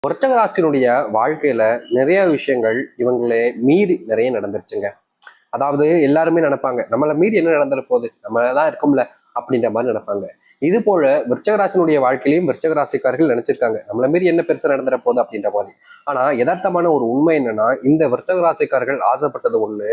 விருச்சிகராசினுடைய வாழ்க்கையில நிறைய விஷயங்கள் இவங்களே மீறி நிறைய நடந்துருச்சுங்க. அதாவது எல்லாருமே நினைப்பாங்க, நம்மள மீறி என்ன நடந்துற போகுது, நம்மளதான் இருக்கோம்ல அப்படின்ற மாதிரி நினைப்பாங்க. இது போல விருச்சிகராசினுடைய வாழ்க்கையிலையும் விருச்சிகராசிக்காரர்கள் நினைச்சிருக்காங்க, நம்மள மீறி என்ன பெருசா நடந்துற போகுது அப்படின்ற மாதிரி. ஆனா யதார்த்தமான ஒரு உண்மை என்னன்னா, இந்த விருச்சிகராசிக்காரர்கள் ஆசைப்பட்டது ஒண்ணு,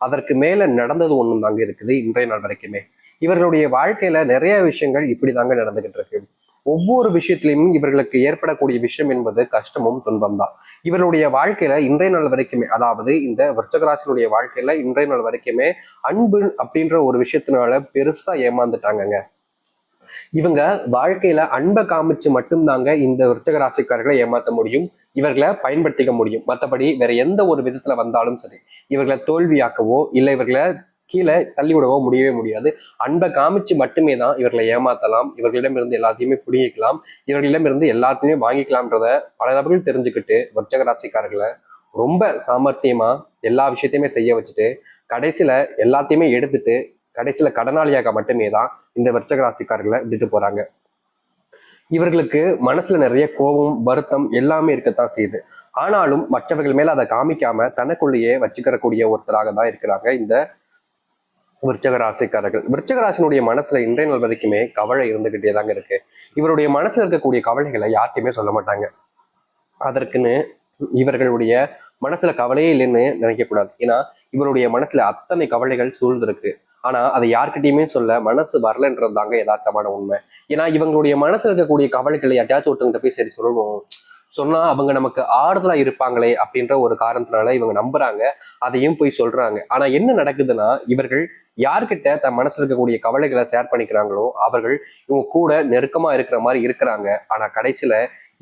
அதற்கு மேல நடந்தது ஒண்ணும் தாங்க இருக்குது இன்றைய நாள் வரைக்குமே. இவர்களுடைய வாழ்க்கையில நிறைய விஷயங்கள் இப்படிதாங்க நடந்துகிட்டு இருக்கு. ஒவ்வொரு விஷயத்திலையும் இவர்களுக்கு ஏற்படக்கூடிய விஷயம் என்பது கஷ்டமும் துன்பம் தான். இவருடைய வாழ்க்கையில இன்றைய நாள் வரைக்குமே, அதாவது இந்த விருச்சிகராசினுடைய வாழ்க்கையில இன்றைய நாள் வரைக்குமே அன்பு அப்படின்ற ஒரு விஷயத்தினால பெருசா ஏமாந்துட்டாங்கங்க. இவங்க வாழ்க்கையில அன்பை காமிச்சு மட்டும்தாங்க இந்த விருச்சிகராசிக்காரர்களை ஏமாத்த முடியும், இவர்களை பயன்படுத்திக்க முடியும். மற்றபடி வேற எந்த ஒரு விதத்துல வந்தாலும் சரி, இவர்களை தோல்வியாக்கவோ இல்லை இவர்களை கீழே தள்ளி விடவோ முடியவே முடியாது. அன்பை காமிச்சு மட்டுமே தான் இவர்களை ஏமாத்தலாம், இவர்களிடம் இருந்து எல்லாத்தையுமே பிடிக்கலாம், இவர்களிடம் இருந்து எல்லாத்தையுமே வாங்கிக்கலாம்ன்றத பல நபர்கள் தெரிஞ்சுக்கிட்டு விருச்சிகராசிக்காரர்களை ரொம்ப சாமர்த்தியமா எல்லா விஷயத்தையுமே செய்ய வச்சுட்டு கடைசியில எல்லாத்தையுமே எடுத்துட்டு கடைசியில கடனாளியாக மட்டுமே தான் இந்த விருச்சிகராசிக்காரர்களை விட்டுட்டு போறாங்க. இவர்களுக்கு மனசுல நிறைய கோபம் வருத்தம் எல்லாமே இருக்கத்தான் செய்யுது. ஆனாலும் மற்றவர்கள் மேல அதை காமிக்காம தனக்குள்ளேயே வச்சுக்கிறக்கூடிய ஒருத்தராக தான் இருக்கிறாங்க இந்த விருச்சிகராசிக்காரர்கள். விருச்சிகராசினுடைய மனசுல இன்றைய நாள் வரைக்குமே கவலை இருந்துகிட்டே தாங்க இருக்கு. இவருடைய மனசுல இருக்கக்கூடிய கவலைகளை யார்ட்டையுமே சொல்ல மாட்டாங்க. அதற்குன்னு இவர்களுடைய மனசுல கவலையே இல்லைன்னு நினைக்க கூடாது. ஏன்னா இவருடைய மனசுல அத்தனை கவலைகள் சூழ்ந்திருக்கு. ஆனா அதை யார்கிட்டயுமே சொல்ல மனசு வரலன்றது தாங்க யதார்த்தமான உண்மை. ஏன்னா இவங்களுடைய மனசுல இருக்கக்கூடிய கவலைகளை யார்ட்டாச்சும் ஒருத்தவங்கிட்ட போய் சரி சொல்லணும், சொன்னா அவங்க நமக்கு ஆறுதலா இருப்பாங்களே அப்படின்ற ஒரு காரணத்தினால இவங்க நம்புறாங்க, அதையும் போய் சொல்றாங்க. ஆனா என்ன நடக்குதுன்னா, இவர்கள் யார்கிட்ட தன் மனசுல இருக்கக்கூடிய கவலைகளை ஷேர் பண்ணிக்கிறாங்களோ அவர்கள் இவங்க கூட நெருக்கமா இருக்கிற மாதிரி இருக்கிறாங்க. ஆனா கடைசியில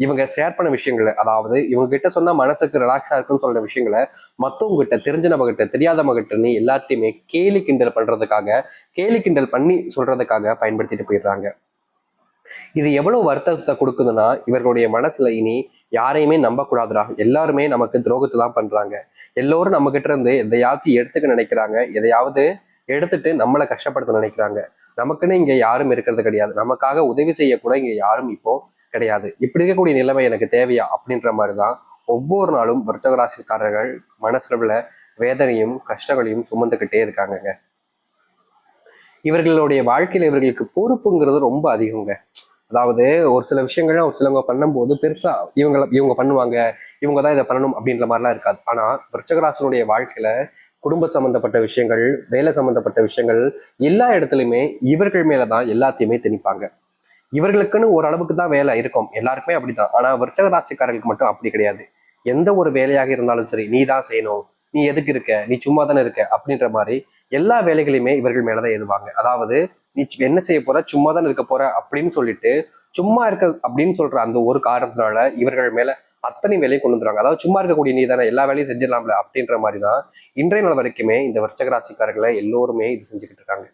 இவங்க ஷேர் பண்ண விஷயங்களை, அதாவது இவங்க கிட்ட சொன்னா மனசுக்கு ரிலாக்ஸா இருக்குன்னு சொல்ற விஷயங்களை மத்தவங்க கிட்ட, தெரிஞ்சவங்க கிட்ட, தெரியாதவங்க கிட்டன்னு எல்லாத்தையுமே கேலி கிண்டல் பண்றதுக்காக, கேலி கிண்டல் பண்ணி சொல்றதுக்காக பயன்படுத்திட்டு போயிடுறாங்க. இது எவ்வளவு வருத்தத்தை கொடுக்குதுன்னா, இவர்களுடைய மனசுல இனி யாரையுமே நம்பக்கூடாதுடா, எல்லாருமே நமக்கு துரோகத்தை தான் பண்றாங்க, எல்லோரும் நம்ம கிட்ட இருந்து எதையாவது எடுத்துக்க நினைக்கிறாங்க, எதையாவது எடுத்துட்டு நம்மளை கஷ்டப்படுத்த நினைக்கிறாங்க, நமக்குன்னு இங்க யாரும் இருக்கிறது கிடையாது, நமக்காக உதவி செய்ய கூட இங்க யாரும் இப்போ கிடையாது, இப்படி இருக்கக்கூடிய நிலைமை எனக்கு தேவையா அப்படின்ற மாதிரிதான் ஒவ்வொரு நாளும் விருச்சிகராசிக்காரர்கள் மனசுல வேதனையும் கஷ்டங்களையும் சுமந்துக்கிட்டே இருக்காங்கங்க. இவர்களுடைய வாழ்க்கையில இவர்களுக்கு பொறுப்புங்கிறது ரொம்ப அதிகங்க. அதாவது ஒரு சில விஷயங்கள் ஒரு சிலவங்க பண்ணும்போது பெருசா இவங்க பண்ணுவாங்க, இவங்க தான் இதை பண்ணணும் அப்படின்ற மாதிரிலாம் இருக்காது. ஆனா விருச்சிகராசினுடைய வாழ்க்கையில குடும்ப சம்பந்தப்பட்ட விஷயங்கள், வேலை சம்பந்தப்பட்ட விஷயங்கள், எல்லா இடத்துலையுமே இவர்கள் மேலதான் எல்லாத்தையுமே திணிப்பாங்க. இவர்களுக்குன்னு ஒரு அளவுக்கு தான் வேலை இருக்கும், எல்லாருக்குமே அப்படித்தான். ஆனா விருச்சிகராசிக்காரர்களுக்கு மட்டும் அப்படி கிடையாது. எந்த ஒரு வேலையாக இருந்தாலும் சரி, நீ தான் செய்யணும், நீ எதுக்கு இருக்க, நீ சும்மா தானே இருக்க அப்படின்ற மாதிரி எல்லா வேலைகளையுமே இவர்கள் மேலதான் எழுதுவாங்க. அதாவது நீ என்ன செய்ய போற, சும்மா தானே இருக்க போற அப்படின்னு சொல்லிட்டு சும்மா இருக்க அப்படின்னு சொல்ற அந்த ஒரு காரணத்தினால இவர்கள் மேல அத்தனை வேலையும் கொண்டு வந்துருவாங்க. அதாவது சும்மா இருக்கக்கூடிய நீ தானே எல்லா வேலையும் செஞ்சிடலாம்ல அப்படின்ற மாதிரி தான் இன்றைய நாள் வரைக்குமே இந்த விருச்சிகராசிக்காரர்களை எல்லோருமே இது செஞ்சுக்கிட்டு இருக்காங்க.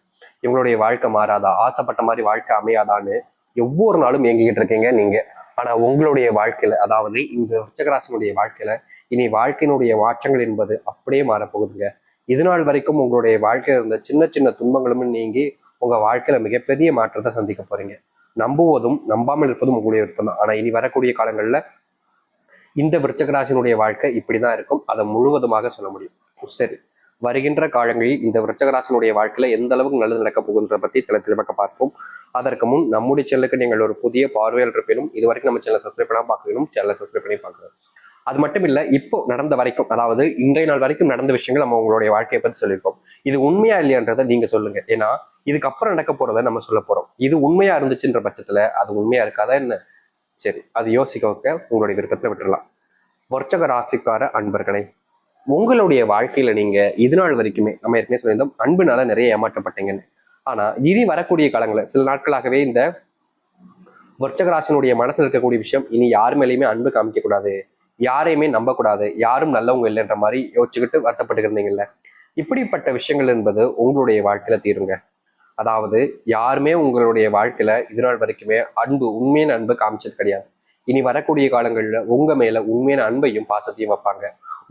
இவங்களுடைய வாழ்க்கை மாறாதா, ஆசைப்பட்ட மாதிரி வாழ்க்கை அமையாதான்னு ஒவ்வொரு நாளும் இயங்கிக்கிட்டு இருக்கீங்க நீங்க. ஆனா உங்களுடைய வாழ்க்கையில, அதாவது இந்த விருச்சிகராசினுடைய வாழ்க்கையில இனி வாழ்க்கையினுடைய மாற்றங்கள் என்பது அப்படியே மாறப்போகுதுங்க. இது நாள் வரைக்கும் உங்களுடைய வாழ்க்கையில இருந்த சின்ன சின்ன துன்பங்களும் நீங்கி உங்க வாழ்க்கையில மிகப்பெரிய மாற்றத்தை சந்திக்க போறீங்க. நம்புவதும் நம்பாமல் இருப்பதும் உங்களுடைய விருப்பம் தான். ஆனா இனி வரக்கூடிய காலங்கள்ல இந்த விருச்சிகராசினுடைய வாழ்க்கை இப்படிதான் இருக்கும், அதை முழுவதுமாக சொல்ல முடியும். சரி, வருகின்ற காலங்களில் இந்த விருச்சிகராசினுடைய வாழ்க்கையில எந்த அளவுக்கு நல்லது நடக்க போகுதுன்ற பத்தி தெளிவாக பார்ப்போம். அதற்கு முன் நம்முடைய சேனலுக்கு நீங்கள் ஒரு புதிய பார்வையாளர் இருப்பினும் இது வரைக்கும் நம்ம சேனலை சப்ஸ்கிரைப் பண்ணாம பார்க்கணும், சேனலை சப்ஸ்கிரைப் பண்ணி பார்க்கணும். அது மட்டும் இல்ல, இப்போ நடந்த வரைக்கும், அதாவது இன்றைய நாள் வரைக்கும் நடந்த விஷயங்கள் நம்ம உங்களுடைய வாழ்க்கையை பத்தி சொல்லியிருக்கோம். இது உண்மையா இல்லையான்றதை நீங்க சொல்லுங்க. ஏன்னா இதுக்கப்புறம் நடக்க போறதை நம்ம சொல்ல போறோம். இது உண்மையா இருந்துச்சுன்ற பட்சத்துல அது உண்மையா இருக்காதா என்ன? சரி, அது யோசிக்க வைக்க உங்களுடைய விருப்பத்துல விட்டுடலாம். விருச்சிக ராசிக்கார அன்பர்களை, உங்களுடைய வாழ்க்கையில நீங்க இது நாள் வரைக்குமே நம்ம ஏற்கனவே சொல்லியிருந்தோம், அன்புனால நிறைய ஏமாற்றப்பட்டீங்கன்னு. ஆனா இனி வரக்கூடிய காலங்களில் சில நாட்களாகவே இந்த விருச்சிக ராசினுடைய மனசுல இருக்கக்கூடிய விஷயம், இனி யார் மேலேயுமே அன்பு காமிக்க கூடாது, யாரையுமே நம்பக்கூடாது, யாரும் நல்லவங்க இல்லைன்ற மாதிரி யோசிச்சுக்கிட்டு வருத்தப்பட்டு இருந்தீங்கல்ல, இப்படிப்பட்ட விஷயங்கள் என்பது உங்களுடைய வாழ்க்கையில தீருங்க. அதாவது யாருமே உங்களுடைய வாழ்க்கையில இது நாள் வரைக்குமே அன்பு, உண்மையான அன்பு காமிச்சது கிடையாது. இனி வரக்கூடிய காலங்கள்ல உங்க மேல உண்மையான அன்பையும் பாசத்தையும் வைப்பாங்க.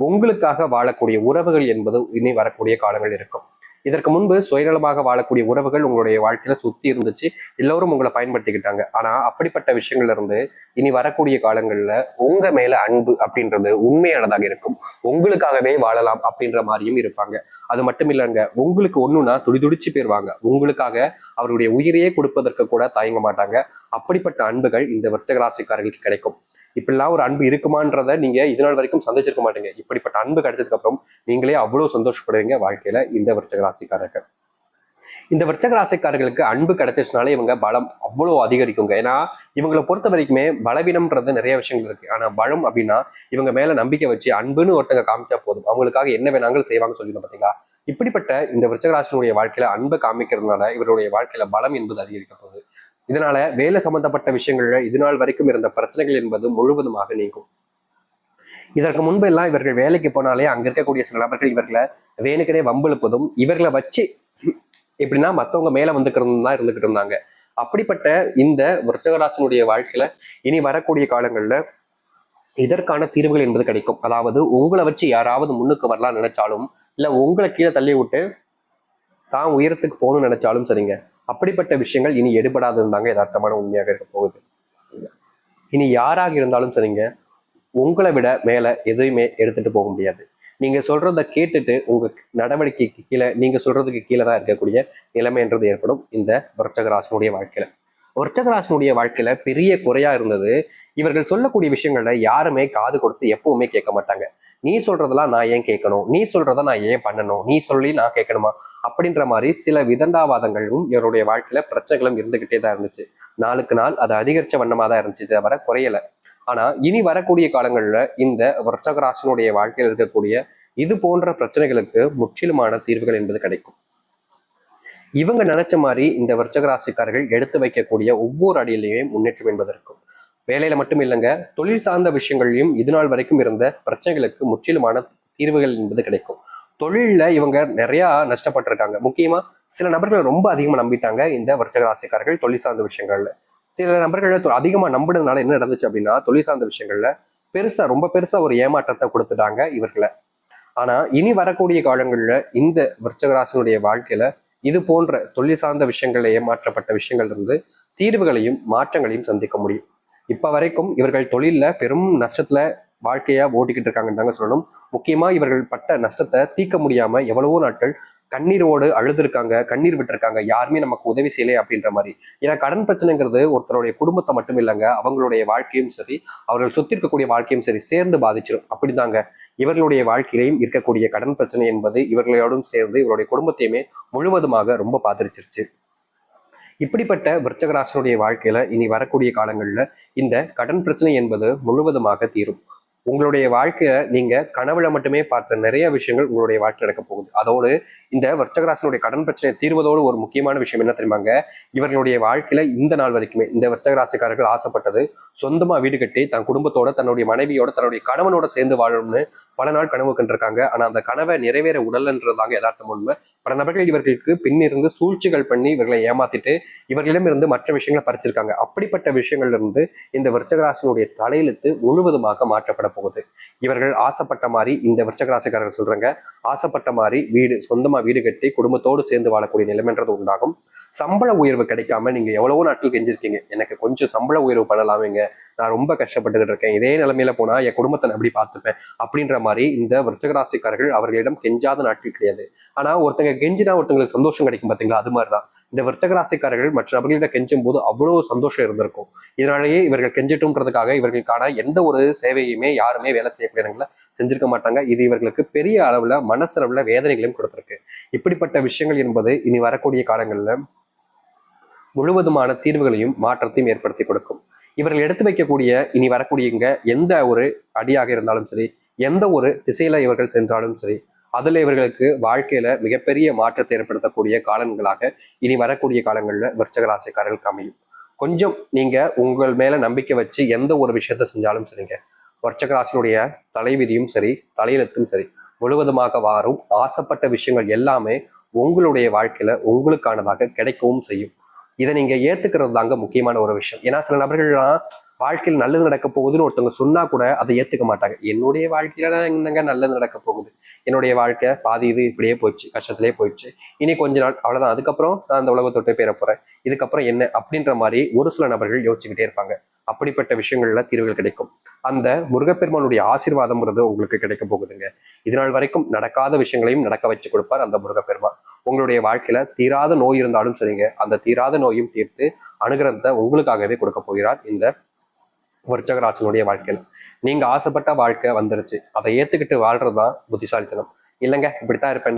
உங்களுக்காக வாழக்கூடிய உறவுகள் என்பது இனி வரக்கூடிய காலங்கள் இருக்கும். இதற்கு முன்பு சுயநலமாக வாழக்கூடிய உறவுகள் உங்களுடைய வாழ்க்கையில சுத்தி இருந்துச்சு, எல்லோரும் உங்களை பயன்படுத்திக்கிட்டாங்க. ஆனா அப்படிப்பட்ட விஷயங்கள்ல இருந்து இனி வரக்கூடிய காலங்கள்ல உங்க மேல அன்பு அப்படின்றது உண்மையானதாக இருக்கும். உங்களுக்காகவே வாழலாம் அப்படின்ற மாதிரியும் இருப்பாங்க. அது மட்டும் இல்லைங்க, உங்களுக்கு ஒண்ணுன்னா துடிதுடிச்சு போயிருவாங்க. உங்களுக்காக அவருடைய உயிரையே கொடுப்பதற்கு கூட தயங்க மாட்டாங்க. அப்படிப்பட்ட அன்புகள் இந்த விருச்சிக ராசிக்காரர்களுக்கு கிடைக்கும். இப்படிலாம் ஒரு அன்பு இருக்குமான்றத நீங்க இது நாள் வரைக்கும் சந்திச்சிருக்க மாட்டீங்க. இப்படிப்பட்ட அன்பு கிடைச்சதுக்கு அப்புறம் நீங்களே அவ்வளவு சந்தோஷப்படுவீங்க வாழ்க்கையில இந்த விருச்சிக ராசிக்காரர்கள். இந்த விருச்சிக ராசிக்காரர்களுக்கு அன்பு கிடைச்சிச்சுனாலே இவங்க பலம் அவ்வளவு அதிகரிக்குங்க. ஏன்னா இவங்களை பொறுத்த வரைக்குமே பலவீனம்ன்றது நிறைய விஷயங்கள் இருக்கு. ஆனா பலம் அப்படின்னா இவங்க மேல நம்பிக்கை வச்சு அன்புன்னு ஒருத்தங்க காமிச்சா போதும், அவங்களுக்காக என்ன வேணாலும் செய்வாங்க சொல்லியிருந்தோம் பாத்தீங்களா. இப்படிப்பட்ட இந்த விருச்சிக ராசினுடைய வாழ்க்கையில அன்பை காமிக்கிறதுனால இவருடைய வாழ்க்கையில பலம் என்பது அதிகரிக்க போகுது. இதனால வேலை சம்பந்தப்பட்ட விஷயங்கள்ல இது நாள் வரைக்கும் இருந்த பிரச்சனைகள் என்பது முழுவதுமாக நீங்கும். இதற்கு முன்பு எல்லாம் இவர்கள் வேலைக்கு போனாலே அங்க இருக்கக்கூடிய சில நபர்கள் இவர்களை வேணுக்கனே வம்பிழுப்பதும் இவர்களை வச்சு எப்படின்னா மத்தவங்க மேல வந்துக்கிறது தான் இருந்துகிட்டு இருந்தாங்க. அப்படிப்பட்ட இந்த விருச்சிகராசினுடைய வாழ்க்கையில இனி வரக்கூடிய காலங்கள்ல இதற்கான தீர்வுகள் என்பது கிடைக்கும். அதாவது உங்களை வச்சு யாராவது முன்னுக்கு வரலாம் நினைச்சாலும், இல்ல உங்களை கீழே தள்ளி விட்டு தான் உயரத்துக்கு போகணும்னு நினைச்சாலும் சரிங்க, அப்படிப்பட்ட விஷயங்கள் இனி எடுபடாது இருந்தாங்க யதார்த்தமான உண்மையாக இருக்க போகுது. இனி யாராக இருந்தாலும் சரிங்க, உங்களை விட மேல எதையுமே எடுத்துட்டு போக முடியாது. நீங்க சொல்றத கேட்டுட்டு உங்க நடவடிக்கைக்கு கீழே நீங்க சொல்றதுக்கு கீழே தான் இருக்கக்கூடிய நிலைமைன்றது ஏற்படும் இந்த விருச்சிக வாழ்க்கையில. விருச்சிக வாழ்க்கையில பெரிய குறையா இருந்தது, இவர்கள் சொல்லக்கூடிய விஷயங்கள்ல யாருமே காது கொடுத்து எப்பவுமே கேட்க மாட்டாங்க. நீ சொல்றதெல்லாம் நான் ஏன் கேட்கணும், நீ சொல்றத நான் ஏன் பண்ணணும், நீ சொல்லி நான் கேட்கணுமா அப்படின்ற மாதிரி சில விதண்டாவாதங்களும் இவருடைய வாழ்க்கையில பிரச்சனைகளும் இருந்துகிட்டே தான் இருந்துச்சு. நாளுக்கு நாள் அது அதிகரிச்ச வண்ணமா தான் இருந்துச்சு, தவிர குறையல. ஆனா இனி வரக்கூடிய காலங்கள்ல இந்த விருச்சிக வாழ்க்கையில் இருக்கக்கூடிய இது போன்ற பிரச்சனைகளுக்கு முற்றிலுமான தீர்வுகள் என்பது கிடைக்கும். இவங்க நினைச்ச மாதிரி இந்த விருச்சிக எடுத்து வைக்கக்கூடிய ஒவ்வொரு அடியிலையுமே முன்னேற்றம் என்பது இருக்கும். வேலையில மட்டும் இல்லைங்க, தொழில் சார்ந்த விஷயங்களையும் இது நாள் வரைக்கும் இருந்த பிரச்சனைகளுக்கு முற்றிலுமான தீர்வுகள் என்பது கிடைக்கும். தொழில்ல இவங்க நிறைய நஷ்டப்பட்டிருக்காங்க. முக்கியமா சில நபர்கள் ரொம்ப அதிகமா நம்பிட்டாங்க இந்த விருச்சிக தொழில் சார்ந்த விஷயங்கள்ல. சில நபர்கள் அதிகமா நம்பினதுனால என்ன நடந்துச்சு அப்படின்னா, தொழில் சார்ந்த விஷயங்கள்ல ரொம்ப பெருசா ஒரு ஏமாற்றத்தை கொடுத்துட்டாங்க இவர்களை. ஆனா இனி வரக்கூடிய காலங்கள்ல இந்த விருச்சிக வாழ்க்கையில இது போன்ற தொழில் சார்ந்த விஷயங்கள்ல ஏமாற்றப்பட்ட விஷயங்கள் இருந்து தீர்வுகளையும் மாற்றங்களையும் சந்திக்க முடியும். இப்ப வரைக்கும் இவர்கள் தொழில்ல பெரும் நஷ்டத்துல வாழ்க்கையா ஓட்டிக்கிட்டு இருக்காங்கன்னு தாங்க சொல்லணும். முக்கியமா இவர்கள் பட்ட நஷ்டத்தை தீர்க்க முடியாம எவ்வளவோ நாட்கள் கண்ணீரோடு அழுதுருக்காங்க, கண்ணீர் விட்டுருக்காங்க, யாருமே நமக்கு உதவி செய்யலை அப்படின்ற மாதிரி. ஏன்னா கடன் பிரச்சனைங்கிறது ஒருத்தருடைய குடும்பத்தை மட்டும் இல்லைங்க, அவங்களுடைய வாழ்க்கையும் சரி, அவர்கள் சுத்தி இருக்கக்கூடிய வாழ்க்கையும் சரி சேர்ந்து பாதிச்சிடும். அப்படிதாங்க இவர்களுடைய வாழ்க்கையிலையும் இருக்கக்கூடிய கடன் பிரச்சனை என்பது இவர்களோடும் சேர்ந்து இவருடைய குடும்பத்தையுமே முழுவதுமாக ரொம்ப பாதிச்சிருச்சு. இப்படிப்பட்ட விருச்சிக வாழ்க்கையில இனி வரக்கூடிய காலங்கள்ல இந்த கடன் பிரச்சனை என்பது முழுவதுமாக தீரும். உங்களுடைய வாழ்க்கைய நீங்க கனவுல மட்டுமே பார்த்த நிறைய விஷயங்கள் உங்களுடைய வாழ்க்கை நடக்க போகுது. அதோடு இந்த விருச்சிக கடன் பிரச்சனை தீர்வதோடு ஒரு முக்கியமான விஷயம் என்ன தெரியுமாங்க, இவர்களுடைய வாழ்க்கையில இந்த நாள் வரைக்குமே இந்த விருச்சிக ஆசைப்பட்டது சொந்தமா வீடு கட்டி தன் குடும்பத்தோட தன்னுடைய மனைவியோட தன்னுடைய கணவனோட சேர்ந்து வாழணும்னு பல நாள் கனவு கண்டிருக்காங்க. ஆனா அந்த கனவை நிறைவேற உடல்ன்றதாங்க யதார்த்தம் உண்மை. பல நபர்கள் இவர்களுக்கு பின்னிருந்து சூழ்ச்சிகள் பண்ணி இவர்களை ஏமாத்திட்டு இவர்களிடம் இருந்து மற்ற விஷயங்களை பறிச்சிருக்காங்க. அப்படிப்பட்ட விஷயங்கள்ல இருந்து இந்த விருச்சிக தலையெழுத்து முழுவதுமாக மாற்றப்பட போகுது. இவர்கள் ஆசைப்பட்ட மாதிரி இந்த விருச்சிக சொல்றாங்க, ஆசைப்பட்ட மாதிரி சொந்தமா வீடு கட்டி குடும்பத்தோடு சேர்ந்து வாழக்கூடிய நிலைமைன்றது உண்டாகும். சம்பள உயர்வு கிடைக்காம நீங்க எவ்வளவோ நாட்கள் கெஞ்சிருக்கீங்க, எனக்கு கொஞ்சம் சம்பள உயர்வு பண்ணலாமேங்க, நான் ரொம்ப கஷ்டப்பட்டுக்கிட்டு இருக்கேன், இதே நிலைமையில போனா என் குடும்பத்தை நான் எப்படி பார்த்துப்பேன் அப்படின்ற மாதிரி இந்த விருச்சிக அவர்களிடம் கெஞ்சாத நாட்கள் கிடையாது. ஆனா ஒருத்தங்க கெஞ்சினா ஒருத்தங்களுக்கு சந்தோஷம் கிடைக்கும் பாத்தீங்களா, அது மாதிரிதான் இந்த விருச்சிக மற்ற நபர்களிடம் கெஞ்சும் போது அவ்வளவு சந்தோஷம் இருந்திருக்கும். இதனாலேயே இவர்கள் கெஞ்சிட்டும்ன்றதுக்காக இவர்களுக்கான எந்த ஒரு சேவையுமே யாருமே வேலை செய்யக்கூடியவங்களை செஞ்சிருக்க மாட்டாங்க. இது இவர்களுக்கு பெரிய அளவுல மனசளவுல வேதனைகளையும் கொடுத்திருக்கு. இப்படிப்பட்ட விஷயங்கள் என்பது இனி வரக்கூடிய காலங்கள்ல முழுவதுமான தீர்வுகளையும் மாற்றத்தையும் ஏற்படுத்தி கொடுக்கும். இவர்கள் எடுத்து வைக்கக்கூடிய இனி வரக்கூடிய எந்த ஒரு அடியாக இருந்தாலும் சரி, எந்த ஒரு திசையில இவர்கள் சென்றாலும் சரி, அதுல இவர்களுக்கு வாழ்க்கையில மிகப்பெரிய மாற்றத்தை ஏற்படுத்தக்கூடிய காலங்களாக இனி வரக்கூடிய காலங்கள்ல விருச்சிக அமையும். கொஞ்சம் நீங்க உங்கள் மேல நம்பிக்கை வச்சு எந்த ஒரு விஷயத்த செஞ்சாலும் சரிங்க, விருச்சிக தலைவிதியும் சரி தலையெழுத்தும் சரி முழுவதுமாக ஆசைப்பட்ட விஷயங்கள் எல்லாமே உங்களுடைய வாழ்க்கையில உங்களுக்கானதாக கிடைக்கவும் செய்யும். இதை நீங்க ஏத்துக்கிறது தாங்க முக்கியமான ஒரு விஷயம். ஏன்னா சில நபர்கள்லாம் வாழ்க்கையில் நல்லது நடக்க போகுதுன்னு ஒருத்தவங்க சொன்னா கூட அதை ஏத்துக்க மாட்டாங்க. என்னுடைய வாழ்க்கையில தான் என்னங்க நல்லது நடக்க போகுது, என்னுடைய வாழ்க்கை பாதி இது இப்படியே போயிடுச்சு, கஷ்டத்திலேயே போயிடுச்சு, இனி கொஞ்ச நாள் அவ்வளவுதான், அதுக்கப்புறம் நான் அந்த உலகத்தை விட்டு போயிட போறேன், இதுக்கப்புறம் என்ன அப்படின்ற மாதிரி ஒரு சில நபர்கள் யோசிச்சுக்கிட்டே இருப்பாங்க. அப்படிப்பட்ட விஷயங்கள்ல தீர்வுகள் கிடைக்கும். அந்த முருகப்பெருமானுடைய ஆசீர்வாதம்ன்றது உங்களுக்கு கிடைக்க போகுதுங்க. இதனால் வரைக்கும் நடக்காத விஷயங்களையும் நடக்க வச்சு கொடுப்பார் அந்த முருகப்பெருமான். உங்களுடைய வாழ்க்கையில தீராத நோய் இருந்தாலும் சரிங்க, அந்த தீராத நோயும் தீர்த்து அனுகிரகத்தை உங்களுக்காகவே கொடுக்க போகிறார் இந்த விருச்சகராசனுடைய வாழ்க்கையில. நீங்க ஆசைப்பட்ட வாழ்க்கை வந்துருச்சு, அதை ஏத்துக்கிட்டு வாழ்றதுதான் புத்திசாலித்தனம். இல்லைங்க இப்படித்தான் இருப்பேன்